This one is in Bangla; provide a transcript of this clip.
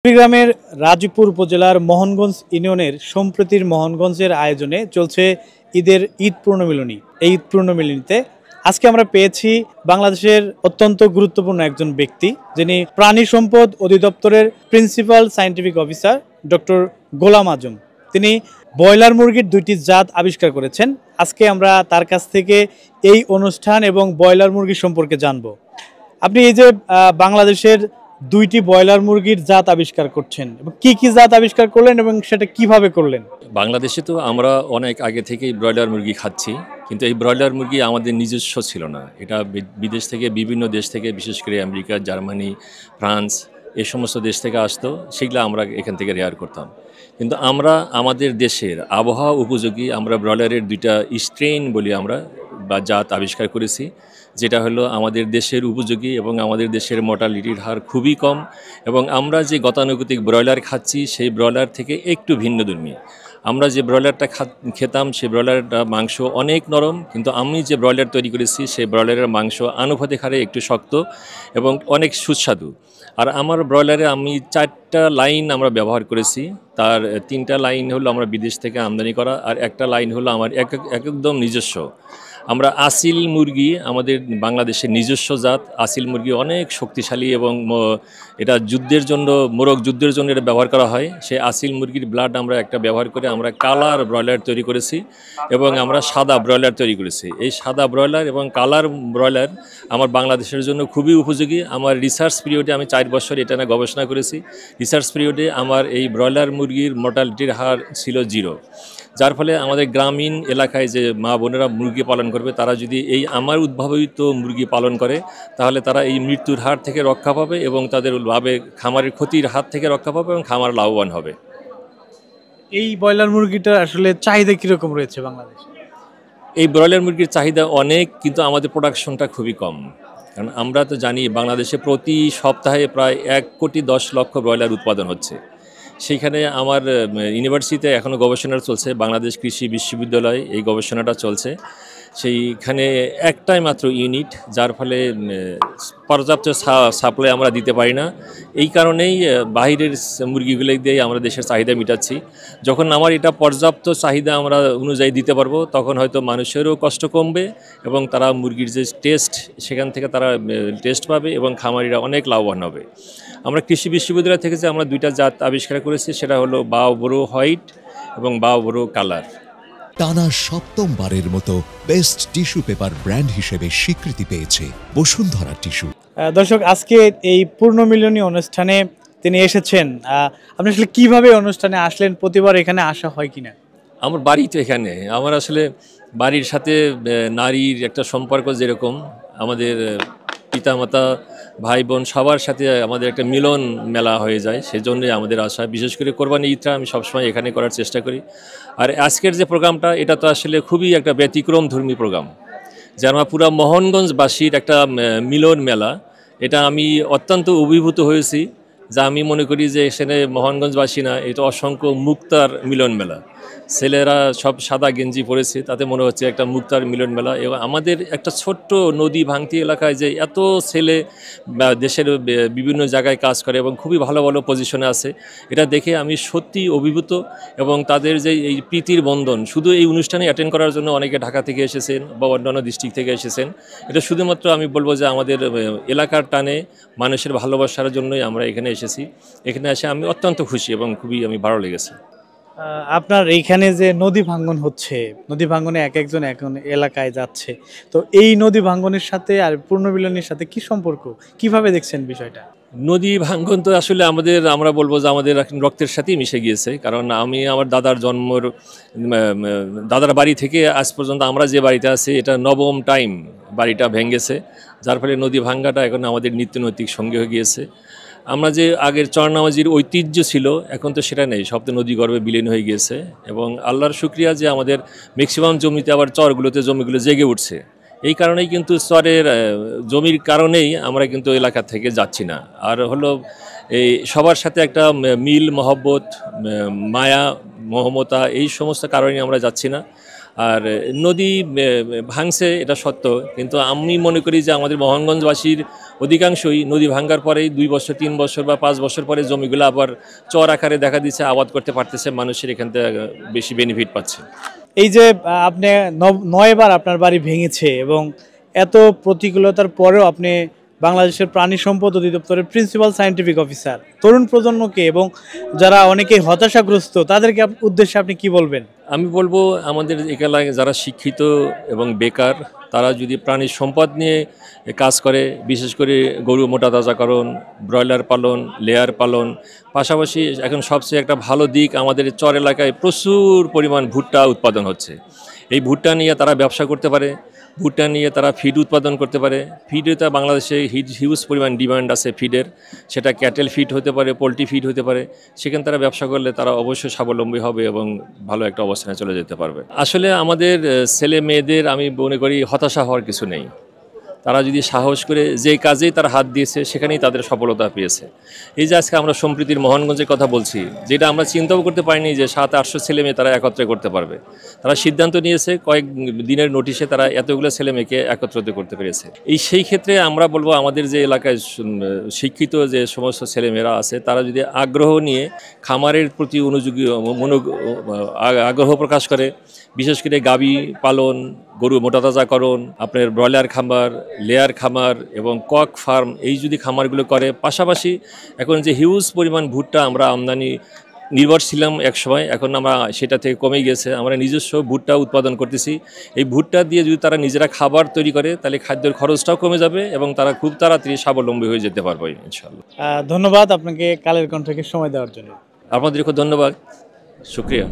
কুড়িগ্রামের রাজীবপুর উপজেলার মোহনগঞ্জ ইউনিয়নের সম্প্রীতির মোহনগঞ্জের আয়োজনে চলছে ঈদ পূর্ণমিলনী। এই ঈদ পূর্ণমিলনীতে আজকে আমরা পেয়েছি বাংলাদেশের অত্যন্ত গুরুত্বপূর্ণ একজন ব্যক্তি, যিনি প্রাণী সম্পদ অধিদপ্তরের principal scientific officer doctor Golam Azam. তিনি ব্রয়লার মুরগির দুইটি জাত আবিষ্কার করেছেন। আজকে আমরা তার কাছ থেকে এই অনুষ্ঠান এবং ব্রয়লার মুরগি সম্পর্কে জানব। আপনি এই যে বাংলাদেশের দুইটি ব্রয়লার মুরগির জাত আবিষ্কার করছেন, এবং কি কি জাত আবিষ্কার করলেন এবং সেটা কিভাবে করলেন? বাংলাদেশে তো আমরা অনেক আগে থেকেই ব্রয়লার মুরগি খাচ্ছি, কিন্তু এই ব্রয়লার মুরগি আমাদের নিজস্ব ছিল না। এটা বিদেশ থেকে, বিভিন্ন দেশ থেকে, বিশেষ করে আমেরিকা, জার্মানি, ফ্রান্স এই সমস্ত দেশ থেকে আসতো। সেগুলো আমরা এখান থেকে রেয়ার করতাম। কিন্তু আমরা আমাদের দেশের আবহাওয়া উপযোগী আমরা ব্রয়লারের দুইটা স্ট্রেন বলি আমরা বা জাত আবিষ্কার করেছি, যেটা হলো আমাদের দেশের উপযোগী এবং আমাদের দেশের মর্টালিটির হার খুবই কম, এবং আমরা যে গতানুগতিক ব্রয়লার খাচ্ছি সেই ব্রয়লার থেকে একটু ভিন্নধর্মী। আমরা যে ব্রয়লারটা খেতাম সেই ব্রয়লারটা মাংস অনেক নরম, কিন্তু আমি যে ব্রয়লার তৈরি করেছি সেই ব্রয়লারের মাংস আনুপাতিক হারে একটু শক্ত এবং অনেক সুস্বাদু। আর আমার ব্রয়লারে আমি 4টা লাইন আমরা ব্যবহার করেছি। তার 3টা লাইন হলো আমরা বিদেশ থেকে আমদানি করা, আর একটা লাইন হলো আমার একদম নিজস্ব। আমরা আসিল মুরগি, আমাদের বাংলাদেশের নিজস্ব জাত আসিল মুরগি অনেক শক্তিশালী, এবং এটা যুদ্ধের জন্য, মোরগ যুদ্ধের জন্য এটা ব্যবহার করা হয়। সেই আসিল মুরগির ব্লাড আমরা একটা ব্যবহার করে আমরা কালার ব্রয়লার তৈরি করেছি, এবং আমরা সাদা ব্রয়লার তৈরি করেছি। এই সাদা ব্রয়লার এবং কালার ব্রয়লার আমার বাংলাদেশের জন্য খুবই উপযোগী। আমার রিসার্চ পিরিয়ডে আমি 4 বছর এটা নিয়ে গবেষণা করেছি। রিসার্চ পিরিয়ডে আমার এই ব্রয়লার মুরগির মর্টালিটির হার ছিল 0, যার ফলে আমাদের গ্রামীণ এলাকায় যে মা বোনেরা মুরগি পালন করবে, তারা যদি এই আমার উদ্ভাবিত মুরগি পালন করে, তাহলে তারা এই মৃত্যুর হার থেকে রক্ষা পাবে এবং তাদের খামারের ক্ষতির হাত থেকে রক্ষা পাবে এবং খামার লাভবান হবে। এই ব্রয়লার মুরগিটার আসলে চাহিদা কীরকম রয়েছে বাংলাদেশে? এই ব্রয়লার মুরগির চাহিদা অনেক, কিন্তু আমাদের প্রোডাকশনটা খুবই কম। কারণ আমরা তো জানি বাংলাদেশে প্রতি সপ্তাহে প্রায় 1,10,00,000 ব্রয়লার উৎপাদন হচ্ছে। সেইখানে আমার ইউনিভার্সিটিতে এখনও গবেষণা চলছে, বাংলাদেশ কৃষি বিশ্ববিদ্যালয় এই গবেষণাটা চলছে। সেইখানে একটাই মাত্র ইউনিট, যার ফলে পর্যাপ্ত সাপ্লাই আমরা দিতে পারি না। এই কারণেই বাহিরের মুরগিগুলো দিয়ে আমরা দেশের চাহিদা মেটাচ্ছি। যখন আমার এটা পর্যাপ্ত চাহিদা আমরা অনুযায়ী দিতে পারবো, তখন হয়তো মানুষেরও কষ্ট কমবে এবং তারা মুরগির যে টেস্ট, সেখান থেকে তারা টেস্ট পাবে এবং খামারিরা অনেক লাভবান হবে। আমরা কৃষি বিশ্ববিদ্যালয় থেকে যে আমরা 2টা জাত আবিষ্কার করেছি, সেটা হলো বাওবরো হোয়াইট এবং বাওবরো কালার। টানা 7ম বারের মতো বেস্ট টিস্যু পেপার ব্র্যান্ড হিসেবে স্বীকৃতি পেয়েছে বসুন্ধরা টিস্যু। দর্শক, আজকে এই পূর্ণমিলনী অনুষ্ঠানে তিনি এসেছেন। আপনি আসলে কিভাবে অনুষ্ঠানে আসলেন? প্রতিবার এখানে আসা হয় কিনা? আমার বাড়ি তো এখানে। আমার আসলে বাড়ির সাথে নারীর একটা সম্পর্ক যেরকম, আমাদের পিতামাতা, ভাই বোন সবার সাথে আমাদের একটা মিলন মেলা হয়ে যায়, সেজন্যই আমাদের আশা। বিশেষ করে কোরবানি ঈদটা আমি সবসময় এখানে করার চেষ্টা করি। আর আজকের যে প্রোগ্রামটা, এটা তো আসলে খুবই একটা ব্যতিক্রম ধর্মী প্রোগ্রাম, যেন পুরো মোহনগঞ্জবাসীর একটা মিলন মেলা। এটা আমি অত্যন্ত অভিভূত হয়েছি, যা আমি মনে করি যে এখানে মোহনগঞ্জবাসী না, এটা অসংখ্য মুক্তার মিলন মেলা। ছেলেরা সব সাদা গেঞ্জি পরেছে, তাতে মনে হচ্ছে একটা মুক্তার মিলন মেলা। এবং আমাদের একটা ছোট্ট নদী ভাঙতি এলাকায় যে এত ছেলে দেশের বিভিন্ন জায়গায় কাজ করে এবং খুবই ভালো ভালো পজিশনে আছে, এটা দেখে আমি সত্যি অভিভূত। এবং তাদের যে এই প্রীতির বন্ধন, শুধু এই অনুষ্ঠানে অ্যাটেন্ড করার জন্য অনেকে ঢাকা থেকে এসেছেন বা অন্যান্য ডিস্ট্রিক্ট থেকে এসেছেন। এটা শুধুমাত্র আমি বলবো যে আমাদের এলাকার টানে, মানুষের ভালোবাসার জন্যই আমরা এখানে এসেছি। এখানে এসে আমি অত্যন্ত খুশি এবং খুবই আমি ভালো লেগেছে। আপনার এইখানে যে নদী ভাঙ্গন হচ্ছে, নদী ভাঙ্গনে একজন এখন এলাকায় যাচ্ছে, তো এই নদী ভাঙ্গনের সাথে আর পূর্ণমিলনীর সাথে কি সম্পর্ক, কিভাবে দেখছেন বিষয়টা? নদী ভাঙ্গন তো আসলে আমরা বলবো যে আমাদের রক্তের সাথেই মিশে গিয়েছে। কারণ আমি আমার দাদার বাড়ি থেকে আজ পর্যন্ত আমরা যে বাড়িতে আছি, এটা 9ম টাইম বাড়িটা ভেঙেছে, যার ফলে নদী ভাঙ্গাটা এখন আমাদের নিত্যনৈতিক সঙ্গী হয়ে গিয়েছে। আমরা যে আগের চরনামাজির ঐতিহ্য ছিল, এখন তো সেটা নেই, সব তো নদী গর্ভে বিলীন হয়ে গিয়েছে। এবং আল্লাহর শুকরিয়া যে আমাদের ম্যাক্সিমাম জমিতে আবার জমিগুলো জেগে উঠছে। এই কারণেই কিন্তু চরের জমির কারণেই আমরা কিন্তু এলাকা থেকে যাচ্ছি না। আর হলো এই সবার সাথে একটা মিল মহব্বত, মায়া মমতা, এই সমস্ত কারণে আমরা যাচ্ছি না। আর নদী ভাঙছে, এটা সত্য, কিন্তু আমি মনে করি যে আমাদের মোহনগঞ্জবাসীর অধিকাংশই নদী ভাঙ্গার পরেই 2 বছর 3 বছর বা 5 বছর পরে জমিগুলো আবার চর আকারে দেখা দিচ্ছে, আবাদ করতে পারতেছে, মানুষের এখান থেকে বেশি বেনিফিট পাচ্ছে। এই যে আপনি 9 বার আপনার বাড়ি ভেঙেছে এবং এত প্রতিকূলতার পরেও আপনি বাংলাদেশের প্রাণী সম্পদ অধিদপ্তরের প্রিন্সিপাল সায়েন্টিফিক অফিসার, তরুণ প্রজন্মকে এবং যারা অনেকেই হতাশাগ্রস্ত তাদেরকে উদ্দেশ্যে আপনি কি বলবেন? আমি বলবো আমাদের এলাকায় যারা শিক্ষিত এবং বেকার তারা যদি প্রাণী সম্পদ নিয়ে কাজ করে, বিশেষ করে গরু মোটা তাজাকরণ, ব্রয়লার পালন, লেয়ার পালন, পাশাপাশি এখন সবচেয়ে একটা ভালো দিক আমাদের চর এলাকায় প্রচুর পরিমাণ ভুট্টা উৎপাদন হচ্ছে। এই ভুট্টা নিয়ে তারা ব্যবসা করতে পারে, ভুট্টা নিয়ে তারা ফিড উৎপাদন করতে পারে। ফিডেতে বাংলাদেশে হিউজ পরিমাণ ডিমান্ড আছে ফিডের, সেটা ক্যাটেল ফিড হতে পারে, পোলট্রি ফিড হতে পারে। সেখানে তারা ব্যবসা করলে তারা অবশ্যই স্বাবলম্বী হবে এবং ভালো একটা অবস্থানে চলে যেতে পারবে। আসলে আমাদের ছেলে মেয়েদের আমি মনে করি হতাশা হওয়ার কিছু নেই। তারা যদি সাহস করে যে কাজেই তারা হাত দিয়েছে সেখানেই তাদের সফলতা পেয়েছে। এই যে আজকে আমরা সম্প্রীতির মোহনগঞ্জের কথা বলছি, যেটা আমরা চিন্তাও করতে পারিনি যে 700-800 ছেলে মেয়ে তারা একত্রে করতে পারবে। তারা সিদ্ধান্ত নিয়েছে, কয়েক দিনের নোটিশে তারা এতগুলো ছেলে মেয়েকে একত্রিত করতে পেরেছে। সেই ক্ষেত্রে আমরা বলবো আমাদের যে এলাকায় শিক্ষিত যে সমস্ত ছেলেমেয়েরা আছে তারা যদি আগ্রহ নিয়ে খামারের প্রতি আগ্রহ প্রকাশ করে, বিশেষ করে গাভী পালন, গরু মোটা তাজাকরণ, আপনার ব্রয়লার খামার, লেয়ার খামার এবং কক ফার্ম, এই যদি খামারগুলো করে, পাশাপাশি এখন যে হিউজ পরিমাণ ভুট্টা আমরা আমদানি নির্ভর ছিলাম এক সময়, এখন আমরা সেটা থেকে কমে গেছে, আমরা নিজস্ব ভুট্টা উৎপাদন করতেছি। এই ভুট্টা দিয়ে যদি তারা নিজেরা খাবার তৈরি করে তাহলে খাদ্যের খরচটাও কমে যাবে এবং তারা খুব তাড়াতাড়ি স্বাবলম্বী হয়ে যেতে পারবে ইনশাআল্লাহ। ধন্যবাদ আপনাকে কালের কণ্ঠকে সময় দেওয়ার জন্য। আপনাদেরকে ধন্যবাদ, শুকরিয়া।